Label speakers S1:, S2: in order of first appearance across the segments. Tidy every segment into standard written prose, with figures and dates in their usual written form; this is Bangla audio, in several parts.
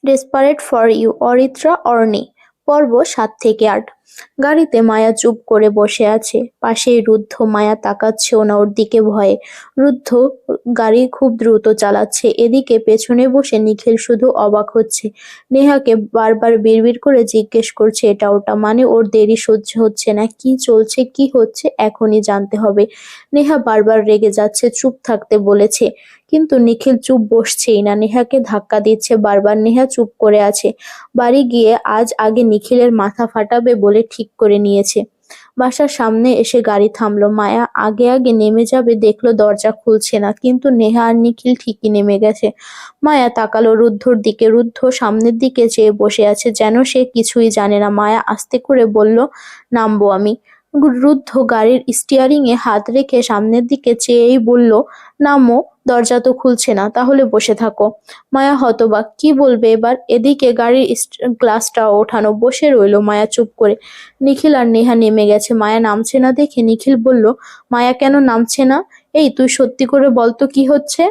S1: Desperate for you, Aritra অর্নি। পর্ব ৭ থেকে ৮। গাড়িতে মায়া চুপ করে বসে আছে, পাশেই রুদ্ধ। মায়া তাকাচ্ছেও না ওর দিকে ভয়ে। রুদ্ধ গাড়ি খুব দ্রুত চালাচ্ছে, এদিকে পেছনে বসে নিখিল শুধু অবাক হচ্ছে। নেহাকে বারবার বিড়বিড় করে জিজ্ঞেস করছে এটা ওটা, মানে ওর দেরি সহ্য হচ্ছে না। কি চলছে, কি হচ্ছে এখনই জানতে হবে। নেহা বারবার রেগে যাচ্ছে, চুপ থাকতে বলেছে, কিন্তু নিখিল চুপ বসছেই না, নেহাকে ধাক্কা দিচ্ছে বারবার। নেহা চুপ করে আছে। বাড়ি গিয়ে আজ আগে নিখিলের মাথা ফাটাবে বলে ঠিক করে নিয়েছে। বাসার সামনে এসে গাড়ি থামলো। মায়া আগে আগে নেমে যাবে, দেখলো দরজা খুলছে না, কিন্তু নেহা আর নিখিল ঠিকই নেমে গেছে। মায়া তাকালো রুদ্ধর দিকে। রুদ্ধ সামনের দিকে চেয়ে বসে আছে, যেন সে কিছুই জানে না। মায়া আস্তে করে বলল, নামবো আমি। রুদ্ধ গাড়ির স্টিয়ারিং এ হাত রেখে সামনের দিকে চেয়েই বলল, নামো। দরজা তো খুলছে না, তাহলে বসে থাকো। মায়া হতবাক, কি বলবে এবার। এদিকে গাড়ির গ্লাসটা ওঠানো, বসে রইল মায়া চুপ করে। নিখিল আর নেহা নেমে গেছে। মায়া নামছে না দেখে নিখিল বলল, মায়া কেন নামছে না? এই তুই সত্যি করে বলতো কি হচ্ছে?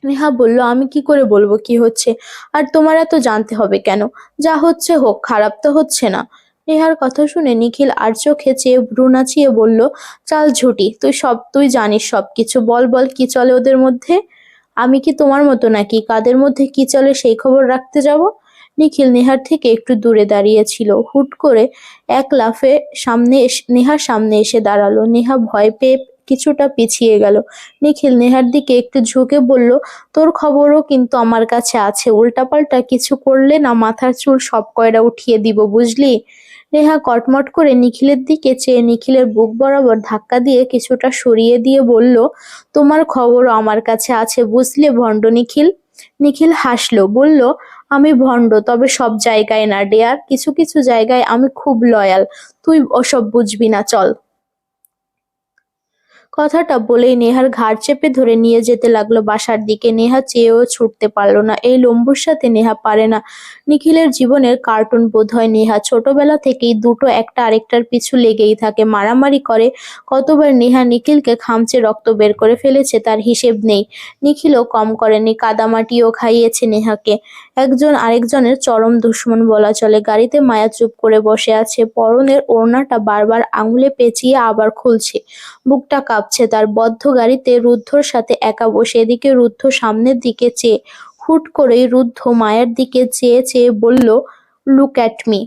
S1: নেহা বলল, আমি কি করে বলবো কি হচ্ছে? আর তোমার এত জানতে হবে কেন? যা হচ্ছে হোক, খারাপ তো হচ্ছে না। নেহার কথা শুনে নিখিল আর চোখে চেয়ে ভ্রু নাচিয়ে বলল, চাল ঝুটি, তুই জানিস সবকিছু। বল বল, কি চলে ওদের মধ্যে? আমি কি তোমার মতো নাকি কাদের মধ্যে কি চলে সেই খবর রাখতে যাব? নিখিল নেহার থেকে একটু দূরে দাঁড়িয়ে ছিল। হুট করে এক লাফে নেহার সামনে এসে দাঁড়ালো। নেহা ভয় পেয়ে কিছুটা পিছিয়ে গেল। নিখিল নেহার দিকে একটু ঝুঁকে বলল, তোর খবরও কিন্তু আমার কাছে আছে। উল্টাপাল্টা কিছু করলে না মাথার চুল সব কয়টা উঠিয়ে দিব, বুঝলি? নেহা কটমট করে নিখিলের দিকে চেয়ে নিখিলের বুক বরাবর ধাক্কা দিয়ে কিছুটা সরিয়ে দিয়ে বলল, তোমার খবরও আমার কাছে আছে, বুঝলে ভণ্ড নিখিল। নিখিল হাসলো, বলল, আমি ভণ্ড, তবে সব জায়গায় না ডেয়ার। কিছু কিছু জায়গায় আমি খুব লয়াল। তুই ওসব বুঝবি না, চল। কথাটা বলেই নেহার ঘাড় চেপে ধরে নিয়ে যেতে লাগলো বাসার দিকে। নেহা চেয়েও ছুটতে পারল না, এই লম্বুর সাথে নেহা পারে না। নিখিলের জীবনের কার্টুন বোধহয় নেহা। ছোটবেলা থেকেই দুটো একটা আরেকটার পিছু লেগেই থাকে, মারামারি করে। কতবার নেহা নিখিলকে খামচে রক্ত বের করে ফেলেছে তার হিসেব নেই। নিখিলও কম করেনি, কাদামাটিও খাইয়েছে নেহাকে। একজন আরেকজনের চরম দুশমন বলা চলে। গাড়িতে মায়া চুপ করে বসে আছে, পরনের ওড়নাটা বারবার আঙুলে পেঁচিয়ে আবার খুলছে। বুকটা কাঁপছে তার। বদ্ধ গাড়িতে রুদ্ধর সাথে একা বসে। এদিকে রুদ্ধ সামনের দিকে চেয়ে। হুট করেই রুদ্ধ মায়ের দিকে চেয়ে চেয়ে বলল, লুক অ্যাট মি।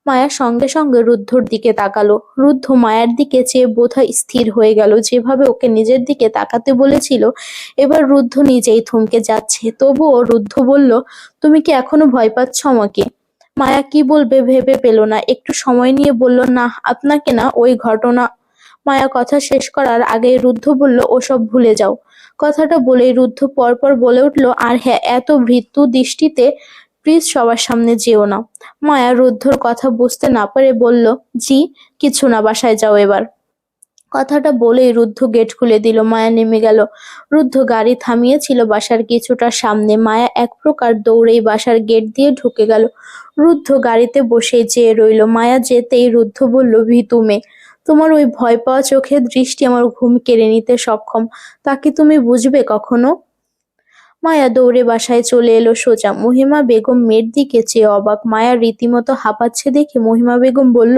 S1: মায়া সঙ্গে সঙ্গে রুদ্ধর দিকে তাকালো। রুদ্ধ মায়ের দিকে চেয়ে বোধহয় স্থির হয়ে গেল। যেভাবে ওকে নিজের দিকে তাকাতে বলেছিল, এবার রুদ্ধ নিজেই থমকে যাচ্ছে। তবুও রুদ্ধ বলল, তুমি কি এখনো ভয় পাচ্ছ আমাকে? মায়া কি বলবে ভেবে পেল না। একটু সময় নিয়ে বলল, না, আপনাকে না, ওই ঘটনা। মায়া কথা শেষ করার আগেই রুদ্ধ বলল, ওসব ভুলে যাও। কথাটা বলেই রুদ্ধ পরপর বলে উঠল, আর হ্যাঁ, এত ভীতু দৃষ্টিতে প্লিজ সবার সামনে যেও না। মায়া রুদ্ধর কথা বুঝতে না পেরে বলল, জি, কিছু না, বাসায় যাও এবার। কথাটা বলেই রুদ্ধ গেট খুলে দিল। মায়া নেমে গেল। রুদ্ধ গাড়ি থামিয়েছিল বাসার কিছুটা সামনে। মায়া এক প্রকার দৌড়েই বাসার গেট দিয়ে ঢুকে গেল। রুদ্ধ গাড়িতে বসেই চেয়ে রইল। মায়া যেতেই রুদ্ধ বলল, ভীতু মেয়ে, তোমার ওই ভয় পাওয়া চোখের দৃষ্টি আমার ঘুম কেড়ে নিতে সক্ষম। তা কি তুমি বুঝবে কখনো? মায়া দৌড়ে বাসায় চলে এলো সোজা। মহিমা বেগম মেয়ের দিকে চেয়ে অবাক। মায়া রীতিমতো হাঁপাচ্ছে দেখে মহিমা বেগম বলল,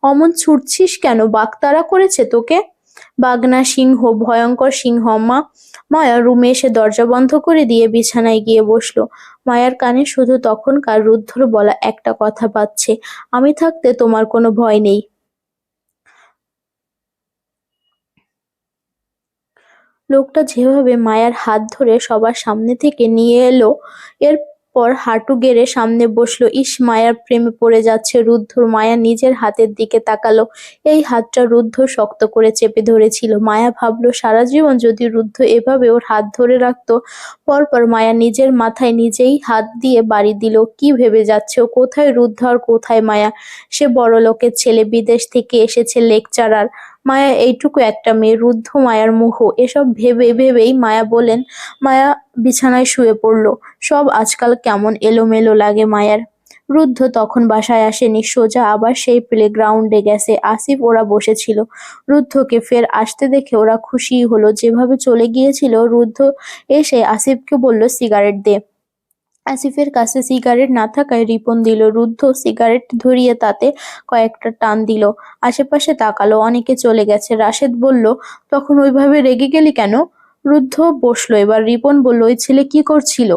S1: অমন ছুটছিস কেন? বাঘ তাড়া করেছে তোকে? বাঘ না, সিংহ, ভয়ঙ্কর সিংহ মা। মায়া রুমে এসে দরজা বন্ধ করে দিয়ে বিছানায় গিয়ে বসলো। মায়ার কানে শুধু তখনকার রুদ্ধর বলা একটা কথা বাজছে, আমি থাকতে তোমার কোনো ভয় নেই। লোকটা যেভাবে মায়ার হাত ধরে সবার সামনে থেকে নিয়ে এলো, এরপর হাঁটু গেড়ে সামনে বসলো। ইস, মায়ার প্রেমে পড়ে যাচ্ছে রুদ্ধর। মায়া নিজের হাতের দিকে তাকালো। এই হাতটা রুদ্ধ শক্ত করে চেপে ধরেছিল। মায়া ভাবলো, সারা জীবন যদি রুদ্ধ এভাবে ওর হাত ধরে রাখতো। পরপর মায়া নিজের মাথায় নিজেই হাত দিয়ে বাড়ি দিল। কি ভেবে যাচ্ছে ও? কোথায় রুদ্ধ আর কোথায় মায়া? সে বড়লোকের ছেলে, বিদেশ থেকে এসেছে লেকচারার। মায়া এইটুকু একটা মেয়ে, রুদ্ধ মায়ার মোহ। এসব ভেবেই মায়া বিছানায় শুয়ে পড়ল। সব আজকাল কেমন এলোমেলো লাগে মায়ার। রুদ্ধ তখন বাসায় আসেনি, সোজা আবার সেই প্লেগ্রাউন্ডে গেছে। আসিফ ওরা বসেছিল। রুদ্ধকে ফের আসতে দেখে ওরা খুশিই হলো। যেভাবে চলে গিয়েছিল, রুদ্ধ এসে আসিফকে বলল, সিগারেট দে। আসিফের কাছে সিগারেট না থাকায় রিপন দিল। রুদ্ধ সিগারেট ধরিয়ে তাতে কয়েকটা টান দিল। আশেপাশে তাকালো, অনেকে চলে গেছে। রাশেদ বলল, তখন ওইভাবে রেগে গেলি কেন? রুদ্ধ বসলো। এবার রিপন বলল, ওই ছেলে কি করছিল?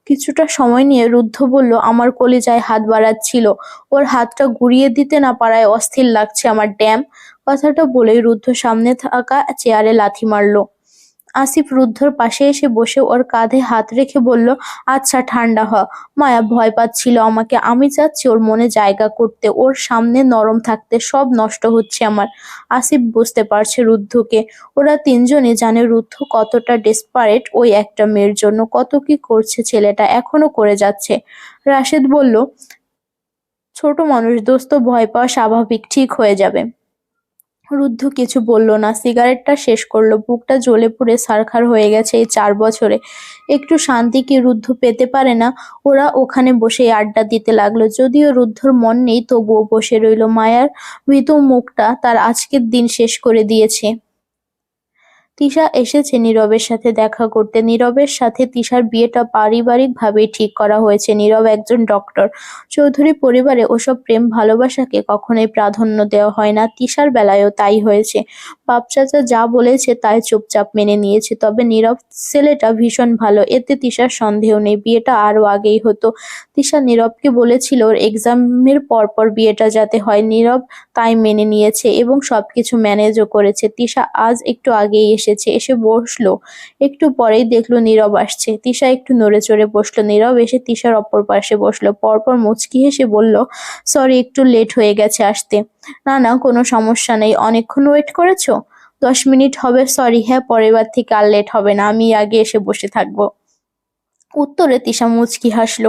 S1: কিছুটা সময় নিয়ে রুদ্ধ বলল, আমার কলিজায় হাত বাড়াচ্ছিল। ওর হাতটা ঘুরিয়ে দিতে না পারায় অস্থির লাগছে আমার, ড্যাম। কথাটা বলেই রুদ্ধ সামনে থাকা চেয়ারে লাথি মারল। আসিফ রুদ্ধর পাশে এসে বসে ওর কাঁধে হাত রেখে বলল, আচ্ছা ঠান্ডা হ। মায়া ভয় পাচ্ছিল আমাকে, আমি চাচ্ছি ওর মনে জায়গা করতে, ওর সামনে নরম থাকতে। সব নষ্ট হচ্ছে আমার। আসিফ বুঝতে পারছে রুদ্ধকে। ওরা তিনজনই জানে রুদ্ধ কতটা ডেসপারেট ওই একটা মেয়ের জন্য, কত কি করছে ছেলেটা, এখনো করে যাচ্ছে। রাশেদ বলল, ছোট মানুষ দোস্ত, ভয় পাওয়া স্বাভাবিক, ঠিক হয়ে যাবে। রুদ্ধ কিছু বলল না, সিগারেটটা শেষ করলো। বুকটা জ্বলে পুড়ে ছারখার হয়ে গেছে এই 4 বছরে। একটু শান্তি কি রুদ্ধ পেতে পারে না? ওরা ওখানে বসে আড্ডা দিতে লাগলো। যদিও রুদ্ধর মন নেই, তবুও বসে রইল। মায়ার ভীতু মুখটা তার আজকের দিন শেষ করে দিয়েছে। তিশা এসেছে নীরবের সাথে দেখা করতে। নীরবের সাথে তিশার বিয়েটা পারিবারিকভাবেই ঠিক করা হয়েছে। নীরব একজন ডক্টর। চৌধুরী পরিবারে ওসব প্রেম ভালোবাসাকে কখনোই প্রাধান্য দেওয়া হয় না। তিশার বেলায়ও তাই হয়েছে। বাপ চাচা যা বলেছে তাই চুপচাপ মেনে নিয়েছে। তবে নীরব ছেলেটা ভীষণ ভালো, এতে তিশার সন্দেহ নেই। বিয়েটা আরো আগেই হতো। তিশা নীরবকে বলেছিল ওর এক্সামের পরপর বিয়েটা যাতে হয়। নীরব তাই মেনে নিয়েছে এবং সবকিছু ম্যানেজও করেছে। তিশা আজ একটু আগেই এসেছে, এসে বসলো। একটু পরেই দেখলো নীরব আসছে। তিশা একটু নড়ে চড়ে বসলো। নীরব এসে তিশার অপর পাশে বসলো। পরপর মুচকি হেসে বলল, সরি, একটু লেট হয়ে গেছে আসতে। না না, কোনো সমস্যা নেই। অনেকক্ষণ ওয়েট করেছো? 10 মিনিট হবে। সরি, হ্যাঁ, পরের বার থেকে আর লেট হবে না, আমি আগে এসে বসে থাকবো। উত্তরে তিশা মুচকি হাসল।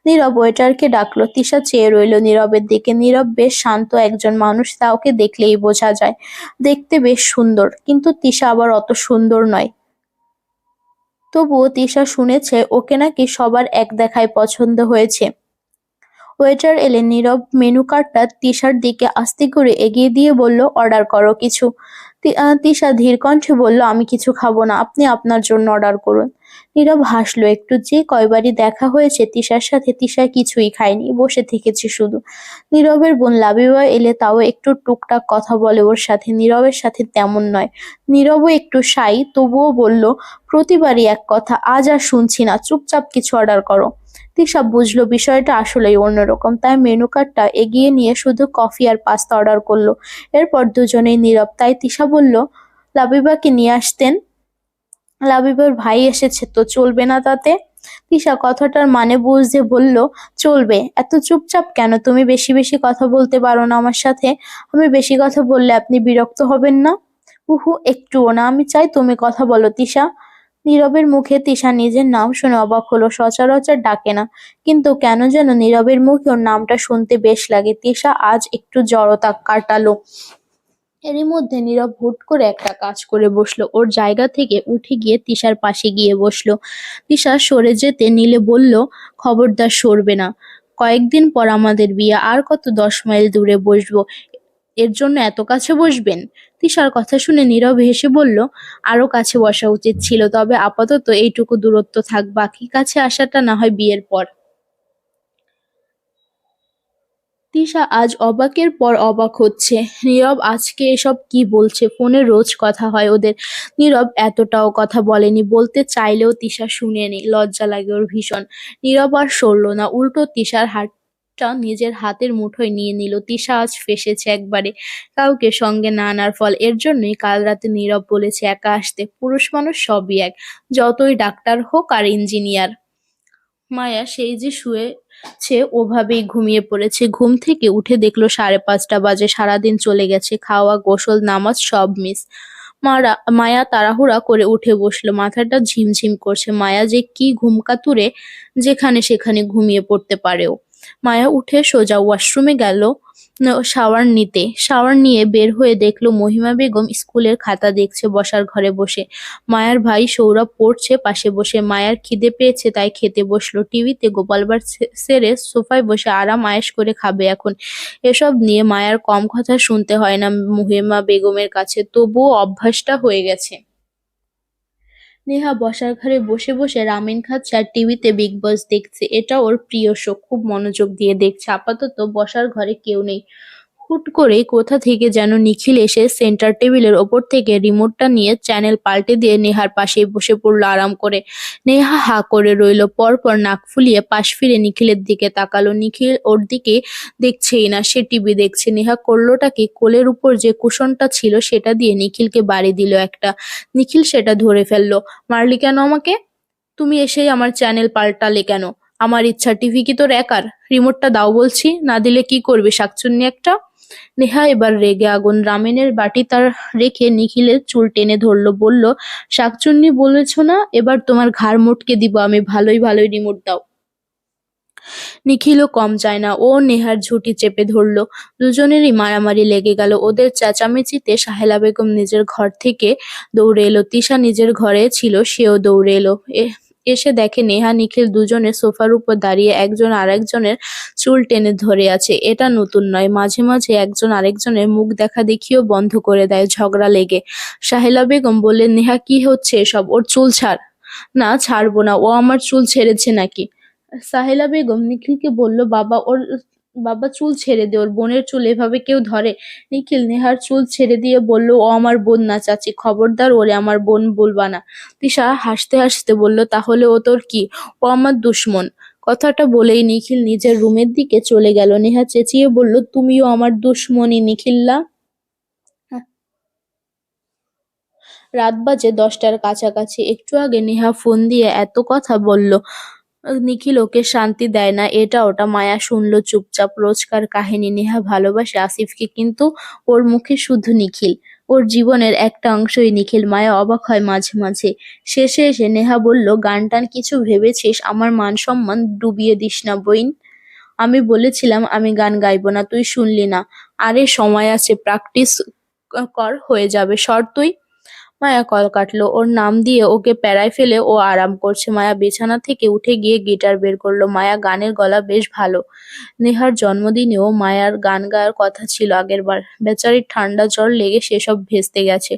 S1: নীরব ওয়েটারকে ডাকলো। তিশা চেয়ে রইল নীরবের দিকে। নীরব বেশ শান্ত একজন মানুষ, তা ওকে দেখলেই বোঝা যায়। দেখতে বেশ সুন্দর, কিন্তু তিশা আবার অত সুন্দর নয়। তবুও তিশা শুনেছে ওকে নাকি সবার এক দেখায় পছন্দ হয়েছে। ওয়েটার এলেন। নীরব মেনু কার্ডটা তিশার দিকে আস্তে করে এগিয়ে দিয়ে বলল, অর্ডার করো কিছু। তিশা ধীর কণ্ঠে বলল, আমি কিছু খাবো না, আপনি আপনার জন্য অর্ডার করুন। নীরব হাসলো একটু। যে কয়বারই দেখা হয়েছে তিশার সাথে, তিশা কিছুই খায়নি, বসে থেকেছে শুধু। নীরবের বোন লাবিবা এলে তাও একটু টুকটাক কথা বলে ওর সাথে। নীরবের সাথে তেমন নয়। নীরবও একটু শাই, তবুও বলল, প্রতিবারই এক কথা, আজ আর শুনছি না, চুপচাপ কিছু অর্ডার করো। তিশা বুঝলো বিষয়টা আসলেই অন্যরকম, তাই মেনু কার্ডটা এগিয়ে নিয়ে শুধু কফি আর পাস্তা অর্ডার করলো। এরপর দুজনেই নীরব। তাই তিশা বলল, লাবিবাকে নিয়ে আসতেন। লাবিবার ভাই এসেছে তো, চলবে না তাতে? তিশা কথাটার মানে বুঝতে বলল, চলবে। এত চুপচাপ কেন? তুমি বেশি বেশি কথা বলতে পারো না আমার সাথে? আমি বেশি কথা বললে আপনি বিরক্ত হবেন না? উহু, একটুও না। আমি চাই তুমি কথা বলো তিশা। নীরবের মুখে তিশা নিজের নাম শুনে অবাক হলো। সচরাচর ডাকে না, কিন্তু কেন যেন নীরবের মুখে ওর নামটা শুনতে বেশ লাগে। তিশা আজ একটু জড়তা কাটালো। এরই মধ্যে নীরব হুট করে একটা কাজ করে বসলো। ওর জায়গা থেকে উঠে গিয়ে তিশার পাশে গিয়ে বসলো। তিশা সরে যেতে নিলে বলল, খবরদার সরবে না। কয়েকদিন পর আমাদের বিয়ে, আর কত 10 মাইল দূরে বসবো, এর জন্য এত কাছে বসবেন? তিশার কথা শুনে নীরব হেসে বলল, আরো কাছে বসা উচিত ছিল, তবে আপাতত এইটুকু দূরত্ব থাক, বাকি কাছে আসাটা না হয় বিয়ের পর। তিশা আজ অবাকের পর অবাক হচ্ছে। নীরব আজকে এসব কি বলছে? ফোনে রোজ কথা হয় ওদের। নীরব এতটাও কথা বলেনি, বলতে চাইলেও তিশা শুনেনি। লজ্জা লাগে ওর ভীষণ। নীরব আর সরল না, উল্টো তিশার হাতটা নিজের হাতের মুঠোয় নিয়ে নিল। তিশা আজ ফেঁসেছে একবারে, কাউকে সঙ্গে না আনার ফল। এর জন্যই কাল রাতে নীরব বলেছে একা আসতে। পুরুষ মানুষ সবই এক, যতই ডাক্তার হোক আর ইঞ্জিনিয়ার। মায়া সেই যে শুয়েছে ওভাবেই ঘুমিয়ে পড়েছে। ঘুম থেকে উঠে দেখলো 5:30 বাজে। সারাদিন চলে গেছে, খাওয়া, গোসল, নামাজ সব মিস। মায়া তাড়াহুড়া করে উঠে বসলো। মাথাটা ঝিমঝিম করছে। মায়া যে কি ঘুমকাতুরে, যেখানে সেখানে ঘুমিয়ে পড়তে পারেও। মায়া উঠে সোজা ওয়াশরুমে গেল শাওয়ার নিতে। শাওয়ার নিয়ে বের হয়ে দেখলো মহিমা বেগম স্কুলের খাতা দেখছে বসার ঘরে বসে। মায়ার ভাই সৌরভ পড়ছে পাশে বসে। মায়ার খিদে পেয়েছে তাই খেতে বসলো। টিভিতে গোপাল ভাঁড় সেরে সোফায় বসে আরাম আয়েশ করে খাবে এখন। এসব নিয়ে মায়ার কম কথা শুনতে হয় না মহিমা বেগমের কাছে, তবুও অভ্যাসটা হয়ে গেছে। নেহা বসার ঘরে বসে বসে রামেন খাচ্ছে আর টিভিতে বিগ বস দেখছে। এটা ওর প্রিয় শো, খুব মনোযোগ দিয়ে দেখছে। আপাতত বসার ঘরে কেউ নেই। হুট করে কোথা থেকে যেন নিখিল এসে সেন্টার টেবিলের ওপর থেকে রিমোটটা নিয়ে চ্যানেল পাল্টে দিয়ে নেহার পাশেই বসে পড়লো আরাম করে। নেহা হা করে রইল, পরপর নাক ফুলিয়ে পাশ ফিরে নিখিলের দিকে তাকালো। নিখিল ওর দিকে দেখছেই না, সে টিভি দেখছে। নেহা করলোটা কি, কোলের উপর যে কুশনটা ছিল সেটা দিয়ে নিখিলকে বাড়ি দিল একটা। নিখিল সেটা ধরে ফেললো। মারলি কেন আমাকে? তুমি এসেই আমার চ্যানেল পাল্টালে কেন? আমার ইচ্ছা, টিভি কি তোর একার? রিমোটটা দাও বলছি, না দিলে কি করবে শাকচুন্নি একটা? নেহা এবার রেগে আগুন। রামেনের বাটি তার রেখে নিখিলের চুল টেনে ধরলো, বলল, শাকচুন্নি বলেছ না, এবার তোমার ঘাড় মটকে দিব আমি, ভালোই ভালোই রিমোট দাও। নিখিলও কম চায় না, ও নেহার ঝুঁটি চেপে ধরল। দুজনেরই মারামারি লেগে গেল। ওদের চেঁচামেচিতে সাহেলা বেগম নিজের ঘর থেকে দৌড়ে এলো। তিশা নিজের ঘরে ছিল, সেও দৌড়ে এলো। এসে দেখে নেহা নিখিল দুজনে সোফার উপর দাঁড়িয়ে একজন আরেকজনের চুল টেনে ধরে আছে। এটা নতুন নয়, মাঝে মাঝে একজন আরেকজনের মুখ দেখা দেখিও বন্ধ করে দেয় ঝগড়া লেগে। সাহেলা বেগম বললেন, নেহা কি হচ্ছে এসব? ওর চুল ছাড়। না, ছাড়বো না। ও আমার চুল ছেড়েছে নাকি? সাহেলা বেগম নিখিলকে বলল, বাবা চুল ছেড়ে দে, ওর বোনের চুল এভাবে কেউ ধরে? নিখিল নেহার চুল ছেড়ে দিয়ে বলল, ও আমার বোন না চাচি, খবরদার ওরে আমার বোন বলবা না। তিশা হাসতে হাসতে বলল, তাহলে ও তোর কি? ও আমার দুশ্মন। কথাটা বলেই নিখিল নিজের রুমের দিকে চলে গেল। নেহা চেঁচিয়ে বলল, তুমিও আমার দুশ্মনী নিখিল্লা। রাত বাজে 10টার কাছাকাছি। একটু আগে নেহা ফোন দিয়ে এত কথা বলল, নিখিল ওকে শান্তি দেয় না, এটা ওটা। মায়া শুনলো চুপচাপ। রোজকার কাহিনী। নেহা ভালোবাসে আসিফকে, কিন্তু ওর মুখে শুধু নিখিল। ওর জীবনের একটা অংশই নিখিল। মায়া অবাক হয় মাঝে মাঝে। শেষে এসে নেহা বলল, গান টান কিছু ভেবেছিস? আমার মান সম্মান ডুবিয়ে দিস না বইন। আমি বলেছিলাম আমি গান গাইবো না, তুই শুনলি না। আরে সময় আছে, প্র্যাকটিস কর, হয়ে যাবে। সর তুই। মায়া কল কাটলো। ওর নাম দিয়ে ওকে প্যারায় ফেলে ও আরাম করছে। মায়া বিছানা থেকে উঠে গিয়ে গিটার বের করলো। মায়া গানের গলা বেশ ভালো। নেহার জন্মদিনেও মায়ার গান গাওয়ার কথা ছিল আগেরবার। বেচারির ঠান্ডা জ্বর লেগে সেসব ভেস্তে গেছে।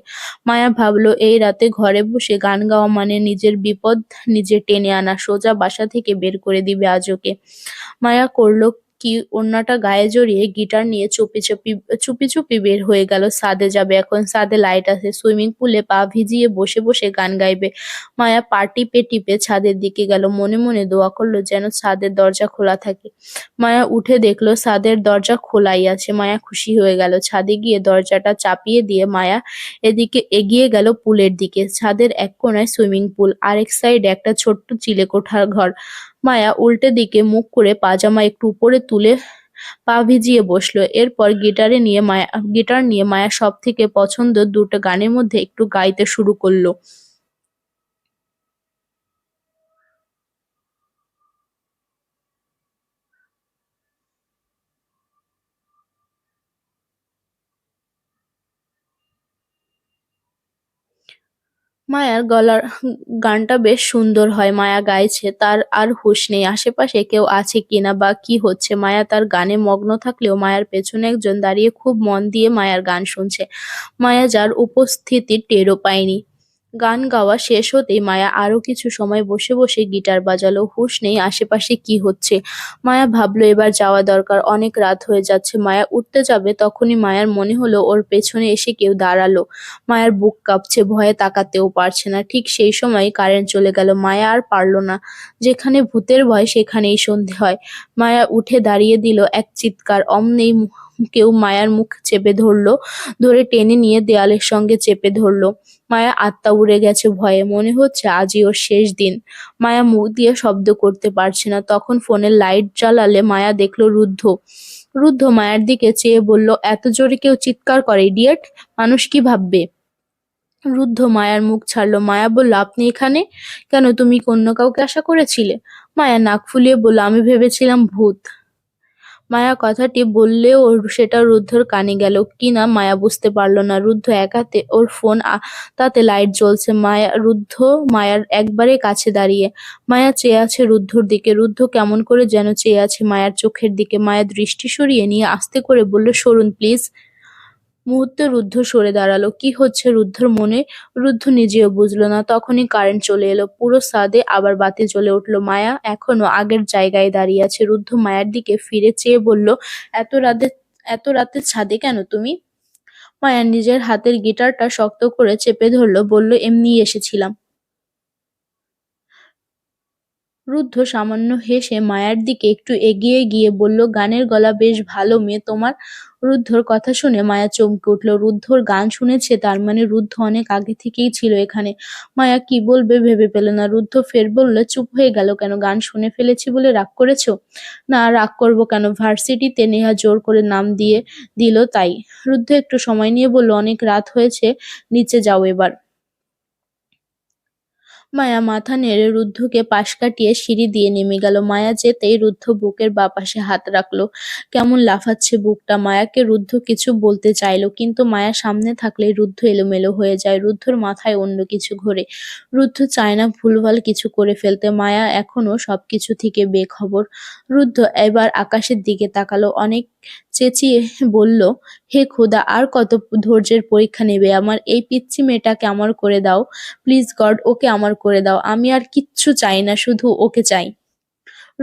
S1: মায়া ভাবলো, এই রাতে ঘরে বসে গান গাওয়া মানে নিজের বিপদ নিজে টেনে আনা। সোজা বাসা থেকে বের করে দিবে আজ ওকে। মায়া করলো কি, ওড়নাটা গায়ে জড়িয়ে গিটার নিয়ে চুপি চুপি বের হয়ে গেল। ছাদে যাবে এখন। ছাদে লাইট আছে। সুইমিং পুলে পা ভিজিয়ে বসে বসে গান গাইবে। মায়া পা টিপে টিপে ছাদের দিকে গেল। মনে মনে দোয়া করলো যেন ছাদের দরজা খোলা থাকে। মায়া উঠে দেখলো ছাদের দরজা খোলাই আছে। মায়া খুশি হয়ে গেল। ছাদে গিয়ে দরজাটা চাপিয়ে দিয়ে মায়া এদিকে এগিয়ে গেল পুলের দিকে। ছাদের এক কোণায় সুইমিং পুল, আরেক সাইডে একটা ছোট্ট চিলেকোঠার ঘর। মায়া উল্টে দিকে মুখ করে পাজামা একটু উপরে তুলে পা ভিজিয়ে বসলো। এরপর গিটার নিয়ে মায়া সব থেকে পছন্দ দুটো গানের মধ্যে একটু গাইতে শুরু করলো। মায়ার গলার গানটা বেশ সুন্দর হয়। মায়া গাইছে, তার আর হুঁশ নেই আশেপাশে কেউ আছে কিনা বা কি হচ্ছে। মায়া তার গানে মগ্ন থাকলেও মায়ার পেছনে একজন দাঁড়িয়ে খুব মন দিয়ে মায়ার গান শুনছে। মায়া যার উপস্থিতির টেরও পায়নি। গান গাওয়া শেষ হতেই মায়া আরো কিছু সময় বসে বসে গিটার বাজালো। হুঁশ নেই আশেপাশে কি হচ্ছে। মায়া ভাবলো এবার যাওয়া দরকার, অনেক রাত হয়ে যাচ্ছে। মায়া উঠতে যাবে, তখনই মায়ার মনে হলো ওর পেছনে এসে কেউ দাঁড়ালো। মায়ার বুক কাঁপছে, ভয়ে তাকাতেও পারছে না। ঠিক সেই সময় কারেন্ট চলে গেল। মায়া আর পারল না। যেখানে ভূতের ভয় সেখানেই সন্ধে হয়। মায়া উঠে দাঁড়িয়ে দিল এক চিৎকার। অমনি কেউ মায়ার মুখ চেপে ধরলো, ধরে টেনে নিয়ে দেয়ালের সঙ্গে চেপে ধরলো। মায়া আত্মা উড়ে গেছে ভয়ে। মনে হচ্ছে আজই ওর শেষ দিন। মায়া মুখ দিয়ে শব্দ করতে পারছে না। তখন ফোনের লাইট জ্বালালে মায়া দেখলো রুদ্ধ। রুদ্ধ মায়ার দিকে চেয়ে বলল, এত জোরে কেউ চিৎকার করে, ইডিয়েট! মানুষ কি ভাববে? রুদ্ধ মায়ার মুখ ছাড়ল। মায়া বলল, আপনি এখানে কেন? তুমি কি অন্য কাউকে আশা করেছিলে? মায়া নাক ফুলিয়ে বলল, আমি ভেবেছিলাম ভূত। মায়া কথাটি বললেও সেটা রুদ্ধর কানে গেল কিনা মায়া বুঝতে পারল না। রুদ্ধ এক হাতে ওর ফোন, তাতে লাইট জ্বলছে। রুদ্ধ মায়ার একবারে কাছে দাঁড়িয়ে। মায়া চেয়ে আছে রুদ্ধর দিকে। রুদ্ধ কেমন করে যেন চেয়ে আছে মায়ার চোখের দিকে। মায়া দৃষ্টি সরিয়ে নিয়ে আস্তে করে বলল, সরুন প্লিজ। মুহূর্তে রুদ্ধ সরে দাঁড়ালো। কি হচ্ছে রুদ্ধর মনে? রুদ্ধ নিজেও বুঝলো না। তখনই কারেন্ট চলে এলো। পুরো ছাদে আবার বাতি জ্বলে উঠলো। মায়া এখনো আগের জায়গায় দাঁড়িয়ে আছে। রুদ্ধ মায়ার দিকে ফিরে চেয়ে বলল, এত রাতে এত রাতে ছাদে কেন তুমি? মায়া নিজের হাতের গিটারটা শক্ত করে চেপে ধরল, বলল, এমনিই এসেছিলাম। রুদ্ধ সামান্য হেসে মায়ার দিকে একটু এগিয়ে গিয়ে বলল, গানের গলা বেশ ভালো মেয়ে তোমার। রুদ্ধর কথা শুনে মায়া চমকে উঠল। রুদ্ধর গান শুনেছে, তার মানে রুদ্ধ অনেক আগে থেকেই ছিল এখানে। মায়া কি বলবে ভেবে পেল না। রুদ্ধ ফের বলল, চুপ হয়ে গেল কেন? গান শুনে ফেলেছি বলে রাগ করেছো? না, রাগ করবো কেন? ভার্সিটিতে নেহা জোর করে নাম দিয়ে দিল তাই। রুদ্ধ একটু সময় নিয়ে বলল, অনেক রাত হয়েছে, নিচে যাও এবার। মায়া মাথা নেড়ে রুদ্ধকে পাশ কাটিয়ে সিঁড়ি দিয়ে নেমে গেল। মায়া যেতেই রুদ্ধ বুকের বাপাশে হাত রাখলো। কেমন লাফাচ্ছে বুকটা। মায়াকে রুদ্ধ কিছু বলতে চাইলো, কিন্তু মায়া সামনে থাকলে রুদ্ধ এলোমেলো হয়ে যায়। রুদ্ধর মাথায় অন্য কিছু ঘোরে। রুদ্ধ চায় না ভুলভাল কিছু করে ফেলতে। মায়া এখনো সবকিছু থেকে বেখবর। রুদ্ধ এবার আকাশের দিকে তাকালো, অনেক চেঁচিয়ে বলল, হে খোদা, আর কত ধৈর্যের পরীক্ষা নেবে আমার? এই পিচ্চি মেয়েটাকে আমার করে দাও, প্লিজ গড, ওকে আমার করে দাও। আমি আর কিচ্ছু চাই না, শুধু ওকে চাই।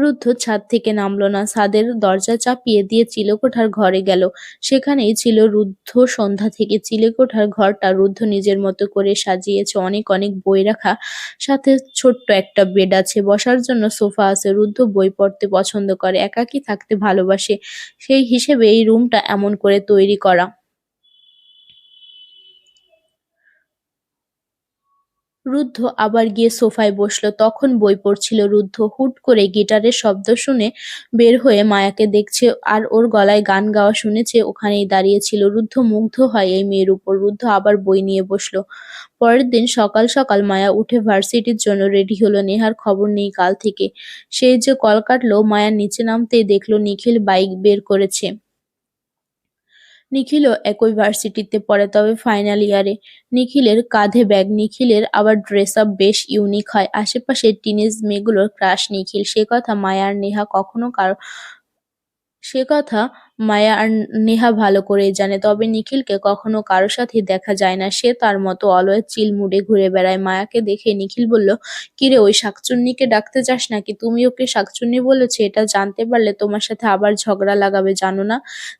S1: রুদ্ধ ছাদ থেকে নামলো না। ছাদের দরজা চাপিয়ে দিয়ে চিলেকোঠার ঘরে গেল। সেখানেই ছিল রুদ্ধ সন্ধ্যা থেকে। চিলেকোঠার ঘরটা রুদ্ধ নিজের মতো করে সাজিয়েছে। অনেক অনেক বই রাখা, সাথে ছোট্ট একটা বেড আছে, বসার জন্য সোফা আছে। রুদ্ধ বই পড়তে পছন্দ করে, একাকী থাকতে ভালোবাসে। সেই হিসেবে এই রুমটা এমন করে তৈরি করা। রুদ্ধ আবার গিয়ে সোফায় বসলো। তখন বই পড়ছিল রুদ্ধ। হুট করে গিটারের শব্দ শুনে বের হয়ে মায়াকে দেখছে আর ওর গলায় গান গাওয়া শুনেছে, ওখানেই দাঁড়িয়ে ছিল। রুদ্ধ মুগ্ধ হয় এই মেয়ের উপর। রুদ্ধ আবার বই নিয়ে বসলো। পরের দিন সকাল সকাল মায়া উঠে ভার্সিটির জন্য রেডি হলো। নেহার খবর নেই কাল থেকে। সেই যে কল কাটলো, মায়া নিচে নামতেই দেখলো নিখিল বাইক বের করেছে। নিখিলও একই ভার্সিটিতে পড়ে, তবে ফাইনাল ইয়ারে। নিখিলের কাঁধে ব্যাগ। নিখিলের আবার ড্রেস আপ বেশ ইউনিক হয়। আশেপাশের টিনেজ মেয়েগুলোর ক্রাশ নিখিল। সে কথা মায়া আর নেহা ভালো করেই জানে। তবে নিখিলকে কখনো কারো সাথে দেখা যায় না। সে তার মতো অলওয়েজ চিল মুডে ঘুরে বেড়ায়। মায়াকে দেখে নিখিল বলল, কিরে, ওই শাকচুন্নিকে ডাকতে যাস নাকি? তুমি ওকে শাকচুন্নি বলেছে, এটা জানতে পারলে তোমার সাথে আবার ঝগড়া লাগাবে, জানো না?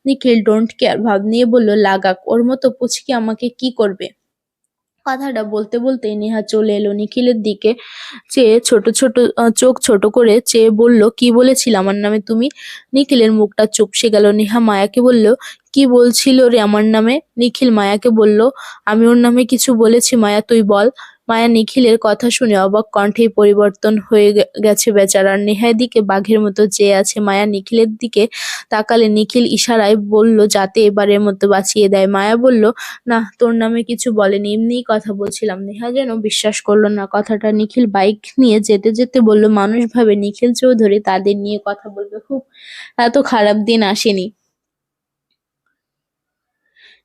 S1: নিখিল ডোন্ট কেয়ার ভাব নিয়ে বলল, লাগাক, ওর মতো পুচকি আমাকে কি করবে? কথাটা বলতে বলতেই নেহা চলে এলো। নিখিলের দিকে চেয়ে চোখ ছোট করে চেয়ে বলল, কি বলেছিল আমার নামে তুমি? নিখিলের মুখটা চুপসে গেল। নেহা মায়াকে বলল, কি বলছিল রে আমার নামে? নিখিল মায়াকে বলল, আমি ওর নামে কিছু বলেছি? মায়া, তুই বল। মায়া নিখিলের কথা শুনে অবাক কণ্ঠেই পরিবর্তন হয়ে গেছে বেচারার। নেহার দিকে বাঘের মতো চেয়ে আছে। মায়া নিখিলের দিকে তাকালে নিখিল ইশারায় বলল যাতে এবারের মতো বাঁচিয়ে দেয়। মায়া বলল, না, তোর নামে কিছু বলেনি, এমনিই কথা বলছিলাম। নেহা যেন বিশ্বাস করলো না কথাটা। নিখিল বাইক নিয়ে যেতে যেতে বলল, মানুষ ভাবে নিখিল চৌধুরী তাদের নিয়ে কথা বলবে, খুব এত খারাপ দিন আসেনি।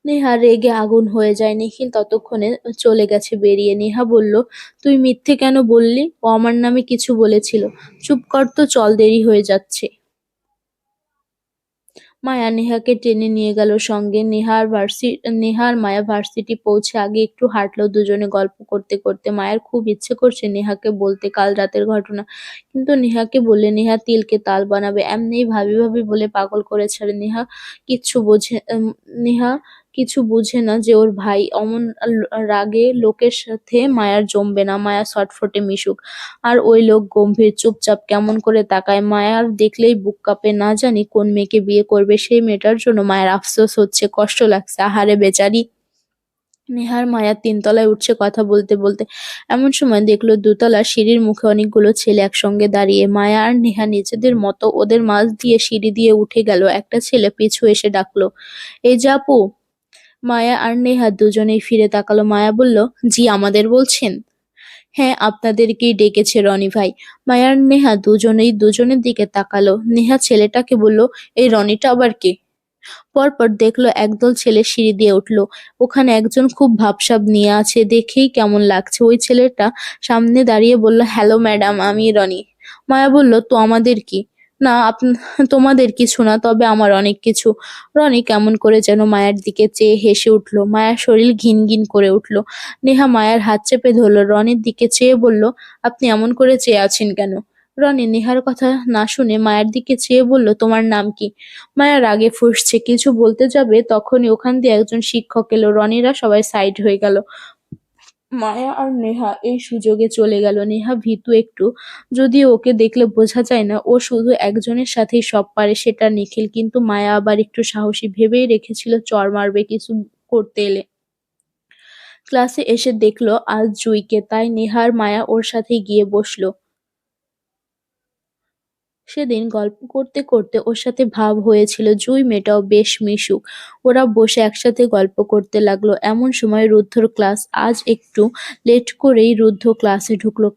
S1: নেহা রেগে আগুন হয়ে যায়। নিখিল ততক্ষণে চলে গেছে বেরিয়ে। নেহা বলল, তুই মিথ্যে কেন বললি? ও আমার নামে কিছু বলেছিল। চুপ কর তো, চল, দেরি হয়ে যাচ্ছে। মায়া নেহাকে টেনে নিয়ে গেল সঙ্গে। নেহা আর মায়া ভার্সিটি পৌঁছে আগে একটু হাঁটলো দুজনে গল্প করতে করতে। মায়ের খুব ইচ্ছে করছে নেহাকে বলতে কাল রাতের ঘটনা, কিন্তু নেহাকে বললে নেহা তিলকে তাল বানাবে। এমনিই ভাবি ভাবি বলে পাগল করে ছাড়ে। নেহা কিছু বুঝে না যে ওর ভাই অমন রাগে লোকের সাথে মায়ার জমবে না। মায়া ছটফটে মিশুক, আর ওই লোক গম্ভীর চুপচাপ কেমন করে তাকায়। মায়ার দেখলেই বুক কাঁপে। না জানি কোন মেয়েকে বিয়ে করবে, সেই মেয়েটার জন্য মায়ের আফসোস হচ্ছে, কষ্ট লাগছে। আহারে বেচারি। নেহার মায়া তিনতলায় উঠছে কথা বলতে বলতে। এমন সময় দেখলো দোতলার সিঁড়ির মুখে অনেকগুলো ছেলে একসঙ্গে দাঁড়িয়ে। মায়া আর নেহা নিজেদের মতো ওদের মাঝ দিয়ে সিঁড়ি দিয়ে উঠে গেল। একটা ছেলে পিছু এসে ডাকলো, এই যে আপু। মায়া আর নেহা দুজনেই ফিরে তাকালো। মায়া বলল, জি, আমাদের বলছেন? হ্যাঁ, আপনাদেরকেই ডেকেছে রনি ভাই। মায়া আর নেহা দুজনেই দুজনের দিকে তাকালো। নেহা ছেলেটাকে বলল, এই রনিটা আবার কে? পরপর দেখলো একদল ছেলে সিঁড়ি দিয়ে উঠলো। ওখানে একজন খুব ভাবসাব নিয়ে আছে, দেখেই কেমন লাগছে। ওই ছেলেটা সামনে দাঁড়িয়ে বলল, হ্যালো ম্যাডাম, আমি রনি। মায়া বলল, তো আমাদের কি? না তোমাদের কিছু না, তবে আমার অনেক কিছু। রনি কেমন করে যেন মায়ের দিকে চেয়ে হেসে উঠল। মায়ের শরীর ঘিন ঘিন করে উঠল। নেহা মায়ের হাত চেপে ধরল, রনির দিকে চেয়ে বলল, আপনি এমন করে চেয়ে আছেন কেন? রনি নেহার কথা না শুনে মায়ের দিকে চেয়ে বলল, তোমার নাম কি? মায়া রাগে ফুঁসছে, কিছু বলতে যাবে তখনই ওখান দিয়ে একজন শিক্ষক এলো। রনিরা সবাই সাইড হয়ে গেল। মায়া আর নেহা এই সুযোগে চলে গেল। নেহা ভীতু একটু, যদিও ওকে দেখলে বোঝা যায় না ও শুধু একজনের সাথেই সব পারে, সেটা নিখিল। কিন্তু মায়া আবার একটু সাহসী, ভেবেই রেখেছিল চড় মারবে কিছু করতে এলে। ক্লাসে এসে দেখলো আজ জুঁইকে, তাই নেহার মায়া ওর সাথেই গিয়ে বসলো। সেদিন গল্প করতে করতে ওর সাথে ভাব হয়েছিল। জুঁই মেয়েটাও বেশ মিশুক। ওরা বসে একসাথে গল্প করতে লাগলো। এমন সময় রুদ্ধর ক্লাস। আজ একটু লেট করেই রুদ্ধ ক্লাসে ঢুকলো।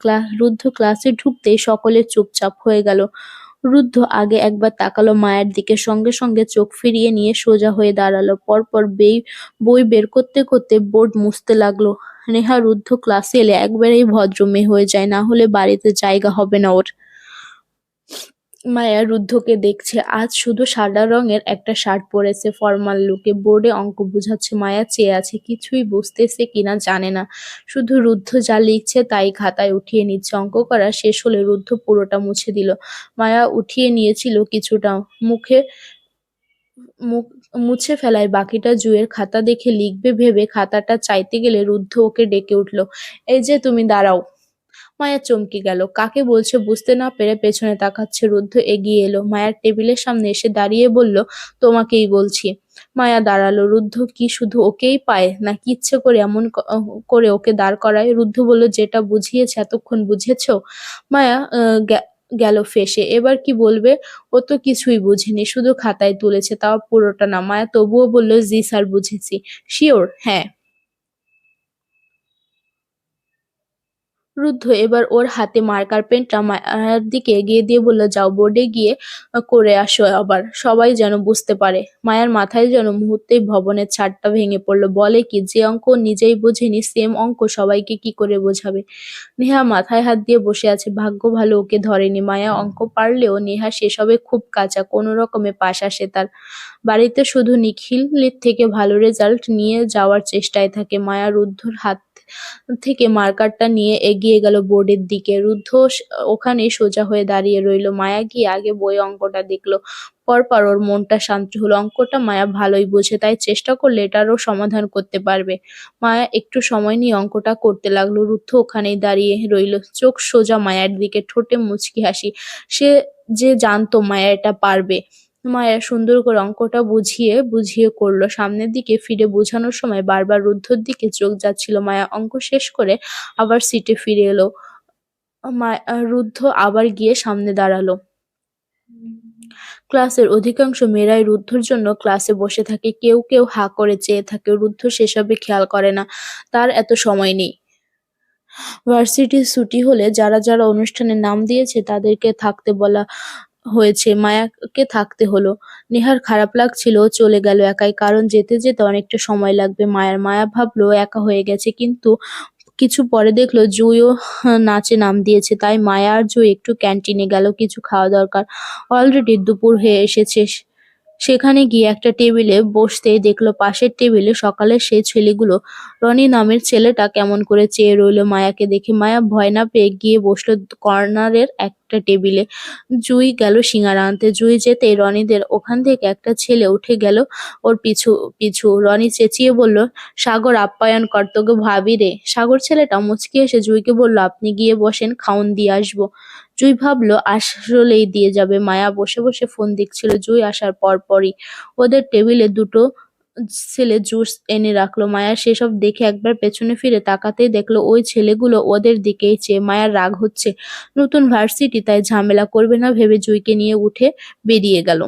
S1: রুদ্ধ ক্লাসে ঢুকতেই সকলে চুপচাপ হয়ে গেল। রুদ্ধ আগে একবার তাকালো মায়ের দিকে, সঙ্গে সঙ্গে চোখ ফিরিয়ে নিয়ে সোজা হয়ে দাঁড়ালো। পরপর বই বের করতে করতে বোর্ড মুছতে লাগলো। নেহা রুদ্ধ ক্লাসে এলে একবারেই ভদ্র মেয়ে হয়ে যায়, না হলে বাড়িতে জায়গা হবে না ওর। মায়া রুদ্ধকে দেখছে। আজ শুধু সাদা রঙের একটা শার্ট পরেছে, ফর্মাল লুকে। বোর্ডে অঙ্ক বুঝাচ্ছে। মায়া চেয়ে আছে, কিছুই বুঝতেছে কিনা জানে না। শুধু রুদ্ধ যা লিখছে তাই খাতায় উঠিয়ে নিচ্ছে। অঙ্ক করা শেষ হলে রুদ্ধ পুরোটা মুছে দিল। মায়া উঠিয়ে নিয়েছিল কিছুটা, মুখে মুখ মুছে ফেলায় বাকিটা জুঁইয়ের খাতা দেখে লিখবে ভেবে খাতাটা চাইতে গেলে রুদ্ধ ওকে ডেকে উঠল, এই যে তুমি দাঁড়াও। মায়া চমকে গেল। কাকে বলছে বুঝতে না পেরে পেছনে তাকাচ্ছে। রুদ্ধ এগিয়ে এলো, মায়ার টেবিলের সামনে এসে দাঁড়িয়ে বলল, তোমাকেই বলছি। মায়া দাঁড়ালো। রুদ্ধ কি শুধু ওকেই পায়, নাকি ইচ্ছে করে এমন করে ওকে দাঁড় করায়? রুদ্ধ বলল, যেটা বুঝিয়েছে এতক্ষণ বুঝেছো? মায়া গেল ফেঁসে। এবার কি বলবে? ও তো কিছুই বুঝেনি, শুধু খাতায় তুলেছে, তাও পুরোটা না। মায়া তবুও বলল, জি স্যার, বুঝেছি। শিওর? হ্যাঁ। রুদ্ধ এবার ওর হাতে মার্কার পেনটা মায়ার দিকে এগিয়ে দিয়ে বলল, যাও বোর্ডে গিয়ে করে আসো আবার, সবাই যেন বুঝতে পারে। মায়ার মাথায় যেন মুহূর্তেই ভবনের ছাদটা ভেঙে পড়লো। বলে কি, যে অঙ্ক নিজেই বোঝেনি সেম অঙ্ক সবাইকে কি করে বোঝাবে? নেহা মাথায় হাত দিয়ে বসে আছে। ভাগ্য ভালো ওকে ধরেনি। মায়া অঙ্ক পারলেও নেহা সেসবে খুব কাঁচা, কোনো রকমে পাশ আসে তার। বাড়িতে শুধু নিখিলের থেকে ভালো রেজাল্ট নিয়ে যাওয়ার চেষ্টায় থাকে। মায়া রুদ্ধর হাত থেকে মার্কারটা নিয়ে এগিয়ে গেল বোর্ডের দিকে। রুদ্ধ ওখানেই সোজা হয়ে দাঁড়িয়ে রইল। মায়া গিয়ে আগে বই অঙ্কটা দেখলো। পরপর ওর মনটা শান্ত হলো। অঙ্কটা মায়া ভালোই বোঝে, তাই চেষ্টা করলে এটারও সমাধান করতে পারবে। মায়া একটু সময় নিয়ে অঙ্কটা করতে লাগলো। রুদ্ধ ওখানেই দাঁড়িয়ে রইল, চোখ সোজা মায়ার দিকে, ঠোঁটে মুচকি হাসি। সে যে জানতো মায়া এটা পারবে। মায়া সুন্দর করে অঙ্কটা বুঝিয়ে বুঝিয়ে করলো। সামনের দিকে ফিরে বোঝানোর সময় বারবার রুদ্ধর দিকে চোখ যাচ্ছিল। মায়া অঙ্ক শেষ করে আবার সিটে ফিরে এলো। রুদ্ধ আবার গিয়ে সামনে দাঁড়ালো। ক্লাসের অধিকাংশ মেয়েরাই রুদ্ধর জন্য ক্লাসে বসে থাকে। কেউ কেউ হাঁ করে চেয়ে থাকে। রুদ্ধ সেসবে খেয়াল করে না, তার এত সময় নেই। ভার্সিটির ছুটি হলে যারা যারা অনুষ্ঠানে নাম দিয়েছে তাদেরকে থাকতে বলা হয়েছে। মায়াকে থাকতে হলো। নেহার খারাপ লাগছিল, ও চলে গেল একাই, কারণ যেতে যেতে অনেকটা সময় লাগবে মায়ের। মায়া ভাবলো একা হয়ে গেছে, কিন্তু কিছু পরে দেখলো জুঁইও নাচে নাম দিয়েছে। তাই মায়া আর জুঁই একটু ক্যান্টিনে গেল, কিছু খাওয়া দরকার। অলরেডি দুপুর হয়ে এসেছে। সেখানে গিয়ে একটা টেবিলে বসতেই দেখলো পাশের টেবিলে সকালের সেই ছেলেগুলো। রনি নামের ছেলেটা কেমন করে চেয়ে রইল মায়াকে দেখে। মায়া ভয় না পেয়ে গিয়ে বসলো কর্নারের একটা টেবিলে। জুঁই গেল সিঙ্গারা আনতে। জুঁই যেতেই রনিদের ওখান থেকে একটা ছেলে উঠে গেল ওর পিছু পিছু। রনি চেঁচিয়ে বলল, সাগর, আপ্যায়ন কর, তোকে ভাবি রে। সাগর ছেলেটা মুচকি এসে জুঁইকে বলল, আপনি গিয়ে বসেন, খাউন দিয়ে আসবো। জুঁই ভাবলো আসলেই দিয়ে যাবে। মায়া বসে বসে ফোন দেখছিল। জুঁই আসার পরপরই ওদের টেবিলে দুটো ছেলে জুস এনে রাখলো। মায়া সেসব দেখে একবার পেছনে ফিরে তাকাতেই দেখলো ওই ছেলেগুলো ওদের দিকেই চেয়ে। মায়ার রাগ হচ্ছে। নতুন ভার্সিটি, তাই ঝামেলা করবে না ভেবে জুঁইকে নিয়ে উঠে বেরিয়ে গেল।